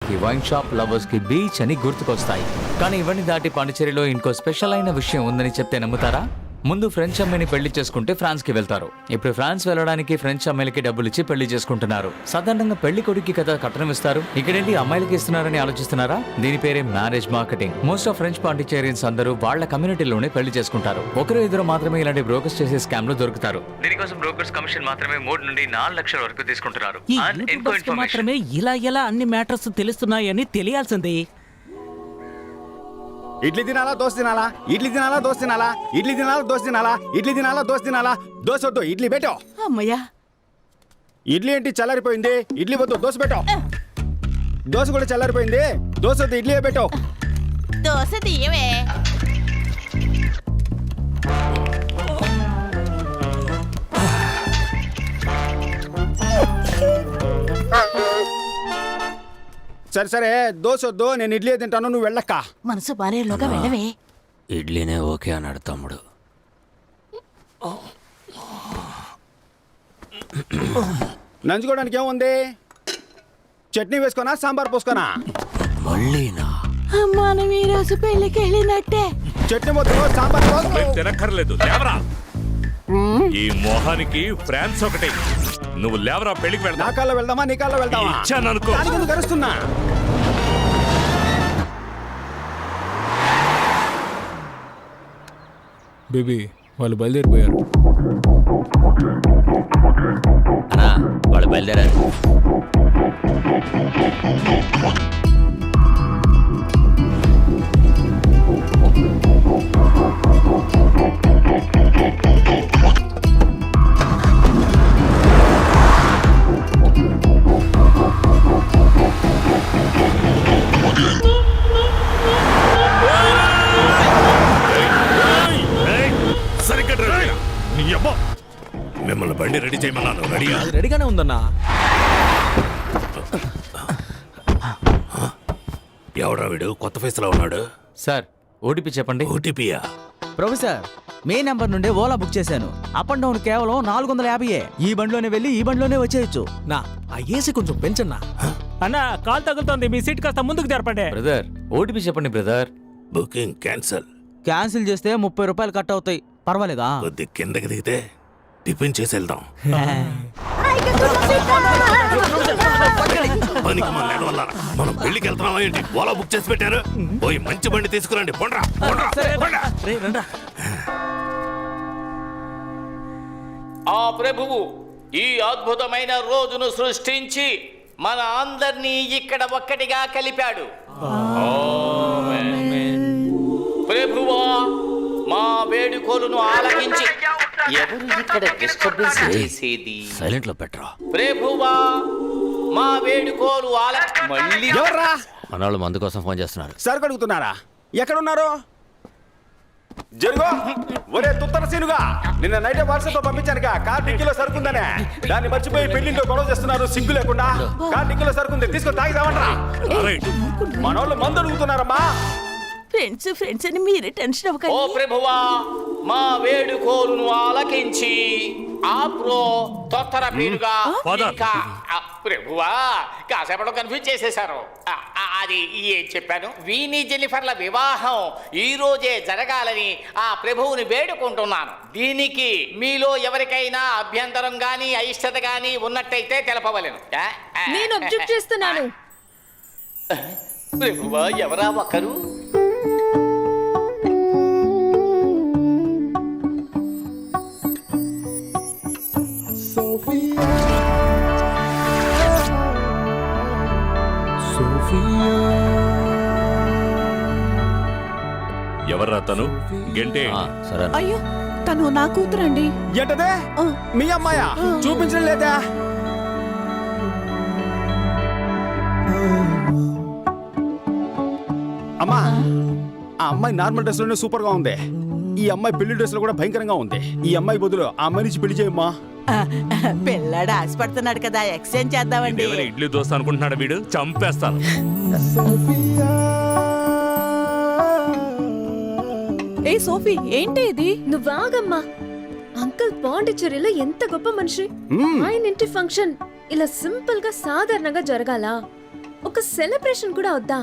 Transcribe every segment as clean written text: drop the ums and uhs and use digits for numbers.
కి wine shop, lovers కి beach అని గుర్తుకొస్తాయి. కానీ ఇవన్నీ దాటి పాండిచేరిలో ఇంకో స్పెషల్ అయిన విషయం ఉందని చెప్తే నమ్ముతారా? ముందు ఫ్రెంచ్ అమ్మాయిని పెళ్లి చేసుకుంటే ఫ్రాన్స్ కి వెళ్తారు. ఇప్పుడు ఫ్రాన్స్ వెళ్ళడానికి ఫ్రెంచ్ అమ్మాయిలకి డబ్బులు ఇచ్చి పెళ్లి చేసుకుంటున్నారు. సాధారణంగా పెళ్లి కొడుకు కదా కట్నం ఇస్తారు, ఇక్కడేంటి అమ్మాయిలకి ఇస్తున్నారని ఆలోచిస్తున్నారా? దీని పేరే marriage marketing. Most of French Pondicherrians అందరూ వాళ్ళ కమ్యూనిటీలోనే పెళ్లి చేసుకుంటారు. ఒకరు ఇద్దరు మాత్రమే ఇలాంటి బ్రోకర్స్ చేసే స్కామ్ లో దొరుకుతారు. దీనికోసం బ్రోకర్స్ కమిషన్ మాత్రమే 3 నుండి 4 లక్షల వరకు తీసుకుంటున్నారు. మాత్రమే ఇలా అన్ని మ్యాటర్స్ తెలుస్తున్నాయని తెలియాల్సింది. ఇడ్లీ తినాలా దోశ తినాలా, ఇడ్లీ తినాలా దోశ తినాలా, ఇడ్లీ తినాలా దోశ తినాలా, ఇడ్లీ తినాలా దోశ తినాలా, దోశ వద్దు ఇడ్లీ పెట్టో. అమ్మయ్యా, ఇడ్లీ ఏంటి చల్లారిపోయింది, ఇడ్లీ వద్దు దోశ పెట్టో. దోశ కూడా చల్లారిపోయింది, దోశ వద్దు ఇడ్లీ పెట్టో. దోశ తీయవే. సరే సరే దోశ వద్దు, నేను ఇడ్లీ తింటాను, నువ్వు వెళ్ళక్క. మనసు బారేలోగా వెళ్ళవే. ఇడ్లీనే ఓకే అన్నాడు తమ్ముడు. నంచుకోవడానికి ఏముంది? చట్నీ వేసుకోనా, సాంబార్ పోసుకోనా? మళ్ళీనా? మనం ఈ రోజు పెళ్లికి వెళ్ళినట్టే. చట్నీ వద్దు, సాంబార్ పోసుకో. తినక్కర్లేదు, లేవరా. ఈ మొహానికి ఫ్రాన్స్ ఒకటి. నువ్వు లేవరా, పెళ్లికి వెళ్దా. నా కాల్లో వెళ్దామా నీ కాల్లో వెళ్దామా? ఇచ్చాను అనుకో. కరుస్తున్నా. బేబీ వాళ్ళు బయలుదేరిపోయారు. అన్నా వాళ్ళు బయలుదేరారు. మిమ్మల్ని బండి రెడీ చేయమన్నాను. రెడీయా? రెడీగానే ఉందన్నా. ఎవడా వీడు కొత్త ఫేస్ లో ఉన్నాడు? సార్ ఓటీపీ చెప్పండి. ఓటీపీయా? ప్రొఫెసర్ మీ నెంబర్ నుండి ఓలా బుక్ చేశాను. అప్ అండ్ డౌన్ కేవలం 450. ఈ బండిలోనే వెళ్ళి ఈ బండిలోనే వచ్చేయచ్చు. నా ఆ ఏసీ కొంచెం పెంచన్నా. అన్నా కాల్ తగులుతోంది, మీ సీట్ కాస్త ముందుకు జరపండి. బ్రదర్ ఓటీపీ చెప్పండి బ్రదర్. Booking cancel. క్యాన్సిల్ చేస్తే 30 రూపాయలు కట్ అవుతాయి. పర్వాలేదా? కొద్ది కిందకి దిగితే టిఫిన్ చేసి వెళ్దాం. పనికి మన వల్ల మనం పెళ్లికి వెళ్తున్నామా ఏంటి? ఓలా బుక్ చేసి పెట్టారు. పోయి మంచి బండి తీసుకురండి. పొండ్రా ఆ ప్రభువు ఈ అద్భుతమైన రోజును సృష్టించి మన అందరినీ ఇక్కడ ఒక్కటిగా కలిపాడు. ప్రభువా మా వేడుకోలును ఆలకించి. ఎవరు ఇక్కడ డిస్టర్బెన్స్ చేసేది? సైలెంట్ లో పెట్టరా. ప్రభువా మా వేడుకోలు మళ్ళీ ఎవర్రా? మనవాళ్ళు మందు కోసం ఫోన్ చేస్తున్నారు. సరుకు అడుగుతున్నారా? ఎక్కడున్నారు? జరుగు. ఒరే తుత్తర సీనుగా, నిన్న నైట్ వాట్సాప్ పంపించానుగా కార్ డిక్కీలో సరుకుందనే. దాన్ని మర్చిపోయి పెళ్లింట్లో గొడవ చేస్తున్నారు సిగ్గు లేకుండా. కార్ డిక్కీలో సరుకుంది, తీసుకొని తాగిదామంటారా? మనోళ్ళు మందు అడుగుతున్నారమ్మా. ఫ్రెండ్స్ అని మీరే టెన్షన్ ఓ అవ్వకండి. ప్రభువా మా వేడుకోలును ఆలకించి ఆప్రో తొత్తర పీరుగా ఇంకా ప్రభువా కాసేపట్లో కన్ఫ్యూజ్ చేసేశారు. అది ఏం చెప్పాను? వీని జెన్నిఫర్ల వివాహం ఈ రోజే జరగాలని ఆ ప్రభువుని వేడుకుంటున్నాను. దీనికి మీలో ఎవరికైనా అభ్యంతరం గాని అయిష్టత గాని ఉన్నట్టయితే తెలపవలెను. నేను అబ్జెక్ట్ చేస్తున్నాను. ప్రభువా ఎవరా ఒక్కరు? ఎవర్రా తను? గంటే. సరే అయ్యో తను నా కూతురండి. ఏంటదే? మీ అమ్మాయా? చూపించడం లేదా? అమ్మా ఆ అమ్మాయి నార్మల్ డ్రెస్ లోనే సూపర్ గా ఉంది. ఈ అమ్మాయి పెళ్లి డ్రెస్ లో కూడా భయంకరంగా ఉంది. ఈ అమ్మాయి బదులు ఆ అమ్మాయి నుంచి పెళ్లి చేయమ్మా. పిల్లాడు ఆశపడుతున్నాడు కదా, ఎక్స్చేంజ్ చేద్దామండి. ఇడ్లీ దోశ అనుకుంటున్నాడు వీడు, చంపేస్తాను. ఏ సోఫీ ఏంటి ఇది? నువ్వాగమ్మా. అంకుల్ పాండిచ్చేరిలో ఎంత గొప్ప మనిషి. ఆయన ఇంటి ఫంక్షన్ ఇలా సింపుల్ గా సాధారణంగా జరగాల. ఒక సెలబ్రేషన్ కూడా వద్దా?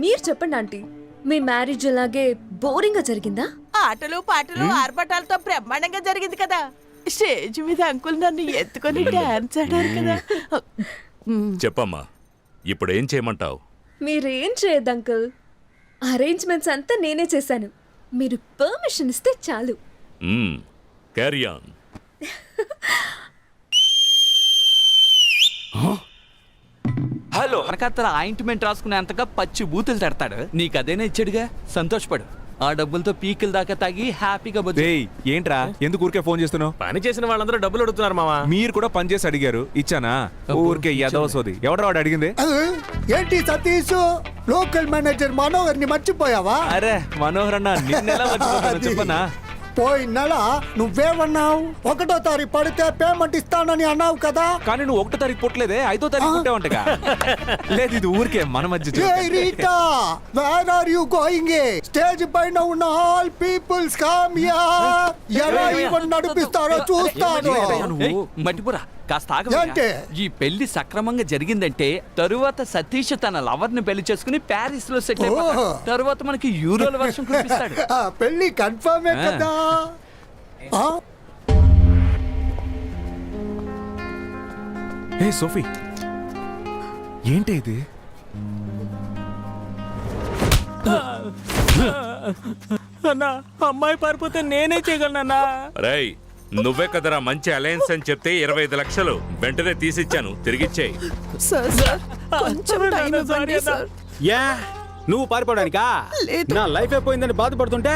మీరు చెప్పండి ఆంటీ, మీ మ్యారేజ్ అలాగే బోరింగ్ గా జరిగిందా? ఆటలు పాటలు ఆర్భటాలతో బ్రహ్మాండంగా జరిగింది కదా. స్టేజ్ మీద అంకుల్ నన్ను ఎత్తుకొని డాన్స్ ఆడారు కదా. చెప్పమ్మా ఇప్పుడు ఏం చేయమంటావు? మీరేం చేయొద్దు అంకుల్, అరేంజ్మెంట్స్ అంతా నేనే చేశాను. మీరు పర్మిషన్ ఇస్తే చాలు. Carry on. హలో అనకత్తల ఆయింట్మెంట్ రాసుకునేంతగా పచ్చి బూతులు తడతాడు. నీకు అదేనే ఇచ్చాడుగా, సంతోషపడు. ఆ డబ్బులతో పీకిల దాకా తాగి హ్యాపీగా బతుకు. ఏంట్రా ఎందుకు ఊరికే ఫోన్ చేస్తున్నావు? పని చేసిన వాళ్ళందరూ డబ్బులు అడుగుతున్నారు మావా. మీరు కూడా పని చేసి అడిగారు, ఇచ్చానా? ఊరికే యదవ సోది. ఎవడరా వాడు అడిగింది? ఏంటి సతీష్, లోకల్ మేనేజర్ మనోహర్ ని మర్చిపోయావా? అరే మనోహర్ అన్న, నిన్నెలా మర్చిపోతాను చెప్పనా? పోయిన నెల నువ్వేమన్నావు? 1వ తారీఖు పడితే పేమెంట్ ఇస్తానని అన్నావు కదా. కానీ నువ్వు 1వ తారీఖు పుట్టలేదే, 5వ తారీఖు పుట్టావంటగా. లేదు ఇది ఊరికే మన మధ్య ఏ Rita, where are you going? Stage పైన ఉన్న ఆల్ పీపుల్స్ కమ్ హియర్. ఎలా ఈవెంట్ నడిపిస్తారో చూస్తాను. నువ్వు మట్టిపురా కాస్త ఆగవయ్యా. ఏంటి? ఈ పెళ్లి సక్రమంగా జరిగిందంటే తరువాత సతీష్ తన లవర్ ని పెళ్లి చేసుకుని ప్యారిస్ లో సెటిల్ అయిపోతాడు. తరువాత మనకి యూరోల వర్షం కురిపిస్తాడు. ఆ పెళ్లి కన్ఫర్మే కదా. ఏ సోఫీ, ఏంటి ఇది? అన్నా అమ్మాయి పారిపోతే నేనే చేయగలనన్నా. రేయ్ నువ్వే కదరా మంచి అలయన్స్ అని చెప్తే 25 లక్షలు వెంటనే తీసిచ్చాను, తిరిగిచ్చేయి. సార్ కొంచెం టైం ఇవ్వండి సార్. యా నువ్వు పారిపోవడానికా? నా లైఫ్ అయిపోయిందని బాధపడుతుంటే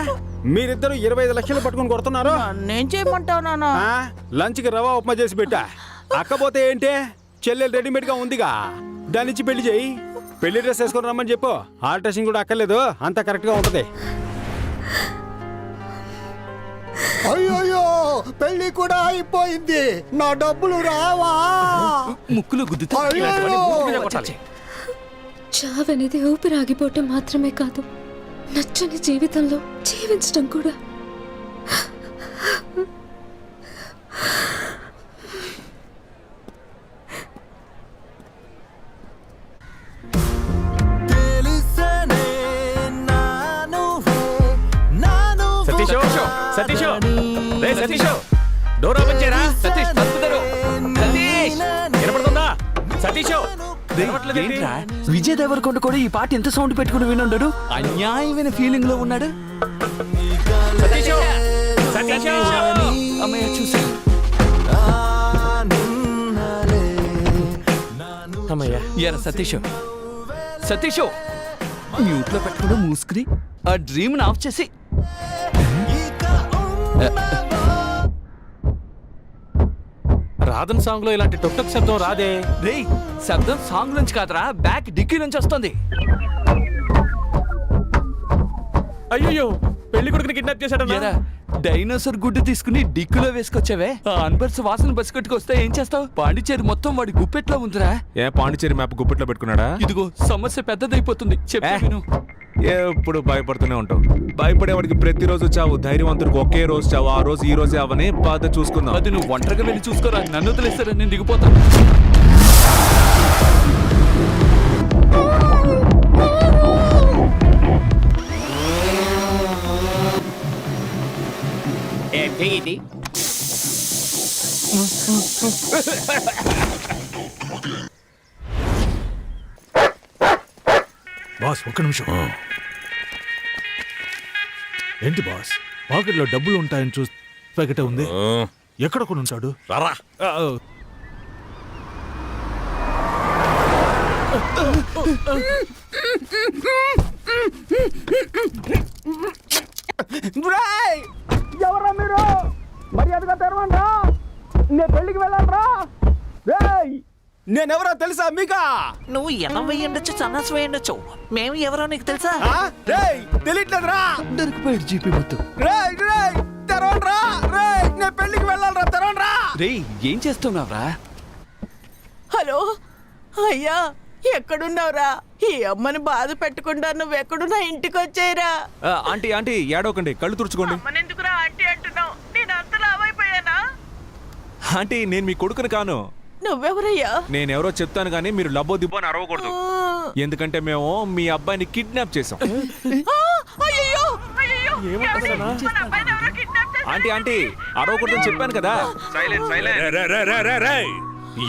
మీరిద్దరు 25 లక్షలు పట్టుకుని కొడుతున్నారు. నన్నేం చేయమంటావు నాన్న? లంచ్ కి రవా ఉప్మా చేసి పెట్టా. అక్కపోతే ఏంటే, చెల్లెలు రెడీమేడ్ గా ఉందిగా, దానిచ్చి పెళ్లి చేయి. పెళ్లి డ్రెస్ వేసుకొని రమ్మని చెప్పు. ఆల్ట్రేషన్ కూడా అక్కర్లేదు, అంతా కరెక్ట్ గా ఉంటది. అయ్యో పెళ్లి కూడా అయిపోయింది, నా డబ్బులు రావా? ముక్కులు గుద్దుతా. చావనేది ఊపిరి ఆగిపోవటం మాత్రమే కాదు, నచ్చని జీవితంలో జీవించడం కూడా. సతీష్ రే సతీష్, డోర్ ఓపెన్ చేయరా. సతీష్ తలుపు తెరువు. సతీష్ వినపడుతుందా? సతీష్ ఏంట్రా, విజయ్ దేవరకొండ కూడా ఈ పాట ఎంత సౌండ్ పెట్టుకుని వినుండడు. అన్యాయమైన ఫీలింగ్ లో ఉన్నాడు. సతీష్ సతీష్ అమ్మయ్య చూసి అమ్మయ్యా. ఎర సతీష్, సతీష్ మ్యూట్ లో పెట్టుకుని మూసుకుని ఆ డ్రీమ్ ఆఫ్ చేసి. రాధన్ సాంగ్ లో ఇలాంటి టొక్టక్ శబ్దం రాదే. రేయ్ శబ్దం సాంగ్ నుంచి కాదురా, బ్యాక్ డిక్కీ నుంచి వస్తుంది. అయ్యో పెళ్లి కొడుకుని కిడ్నాప్ చేశాడన్నా. ఎరా డైనోసార్ గుడ్డు తీసుకుని డిక్కులో వేసుకొచ్చావే, ఆ అన్బర్స్ వాసన బస్సు కట్టుకొస్తే ఏం చేస్తావు? పాండిచేరి మొత్తం వాడి గుప్పెట్లో ఉందిరా. ఏ పాండిచేరి మ్యాప్ గుప్పెట్లో పెట్టుకున్నాడా? ఇదిగో సమస్య పెద్దదైపోతుంది. చెప్పు విను. ఎప్పుడు భయపడుతూనే ఉంటావు. భయపడేవాడికి ప్రతిరోజు చావు, ధైర్యవంతుడికి ఒకే రోజు చావు. ఆ రోజు ఈ రోజే అవని బాధ చూసుకుందాం. అది నువ్వు ఒంటరిగా వెళ్ళి చూసుకోరా, నన్ను వదిలేస్తారా, నేను దిగిపోతాను. ఏంటి ఇది? బాస్ ఒక్క నిమిషం. ఏంటి బాస్, పాకెట్లో డబ్బులు ఉంటాయని చూసి ప్యాకెట్ ఉంది. ఎక్కడ కొని ఉంటాడు? రారా. ఎవరా మీరు? మర్యాదగా తెరవండ్రా, నేను పెళ్లికి వెళ్ళాలరా. నేనెవరో తెలుసా మీకా? నువ్వు 80 ఉండొచ్చు, సన్నాసి ఉండొచ్చు, మేము ఎవరో నీకు తెలుసా? తెలియట్లేదురా. దొరికిపోయాడు జీపీ మొత్తం. తెరవండ్రా, నేను పెళ్లికి వెళ్ళాలరా, తెరవండ్రా. రేయ్ ఏం చేస్తున్నావురా? హలో అయ్యా, ఎక్కడున్నావురా? ఈ అమ్మని బాధ పెట్టకుండా నువ్వు ఎక్కడున్నా ఇంటికి వచ్చేయరా. ఆంటీ ఆంటీ ఏడవకండి, కళ్ళు తుడుచుకోండి. అమ్మనెందుకురా ఆంటీ అంటున్నావు? నేను అంత లావైపోయానా? ఆంటీ నేను మీ కొడుకుని కాను, నువ్వెవరయ్యా? నేనెవరో చెప్తాను కానీ మీరు లబ్బో దిబ్బో అని అరవకూడదు. ఎందుకంటే మేము మీ అబ్బాయిని కిడ్నాప్ చేసాం. ఆ, అయ్యయ్యో, అయ్యయ్యో, ఏమంటారు ఏమండి? మన అబ్బాయిని ఎవరో kidnap చేశారు. ఆంటీ ఆంటీ అరవకూడదని చెప్పాను కదా. సైలెంట్ రే, రే, రే, రే, రే, రే.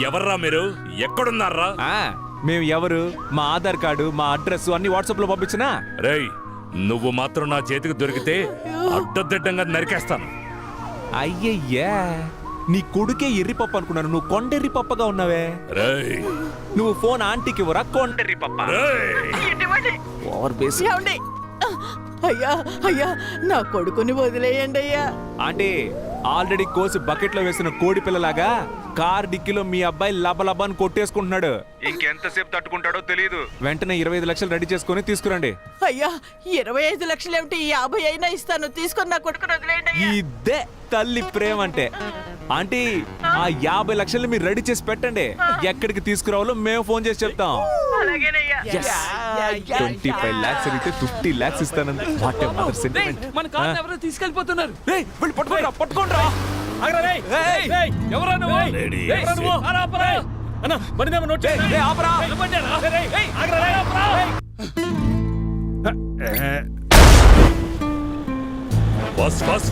ఎవర్రా మీరు? ఎక్కడున్నారా? మేము ఎవరు, మా ఆధార్ కార్డు, మా అడ్రస్ అన్ని వాట్సాప్ లో పంపించినా. రేయ్, నువ్వు మాత్రం నా చేతికి దొరికితే అడ్డదిడ్డంగా నరికేస్తాను. అయ్యయ్యా, నీ కొడుకే ఎర్రి పప్పు అనుకున్నాను, నువ్వు కొండెర్రి పప్పగా ఉన్నావే. రేయ్, నువ్వు ఫోన్ ఆంటీకి ఇవ్వరా, కొండెర్రి పప్ప. రేయ్. ఇటువంటి ఓవర్ బేస్. ఏమండి? అయ్యా అయ్యా, నా కొడుకుని వదిలేయండి అయ్యా. ఆంటీ ఆల్రెడీ కోసి బకెట్ లో వేసిన కోడి పిల్లలాగా కార్ డిక్కీలో మీ అబ్బాయి లబలబాన్ని కొట్టేసుకుంటున్నాడు. ఇంకెంతసేపు తట్టుకుంటాడో తెలియదు. వెంటనే 25 లక్షలు రెడీ చేసుకుని తీసుకురండి. అయ్యా 25 లక్షలు ఏమిటి, 50 అయినా ఇస్తాను, తీసుకొని నా కొడుకుని వదిలేయండి అయ్యా. ఇదే తల్లి ప్రేమ అంటే. ఆంటీ ఆ 50 లక్షలు మీరు రెడీ చేసి పెట్టండి. ఎక్కడికి తీసుకురావాలో మేము ఫోన్ చేసి చెప్తాం. అలాగేనయ్యా. 25 లాక్స్ అడిగితే 50 లాక్స్ ఇస్తానండి. వాట్ ఏ మదర్ రేయ్, సెంటిమెంట్. మన కార్ ఎవరో తీసుకెళ్ళిపోతున్నారు. వెళ్ళి పట్టుకోండి పట్టుకోండి. ఎవరా నువ్వు? Ladies. ఎవరా నువ్వు? ఆరా, ఆపరా. ఆపరా. నిలబడ్డారా? ఏయ్, ఆగరా, ఆపరా. Bus bus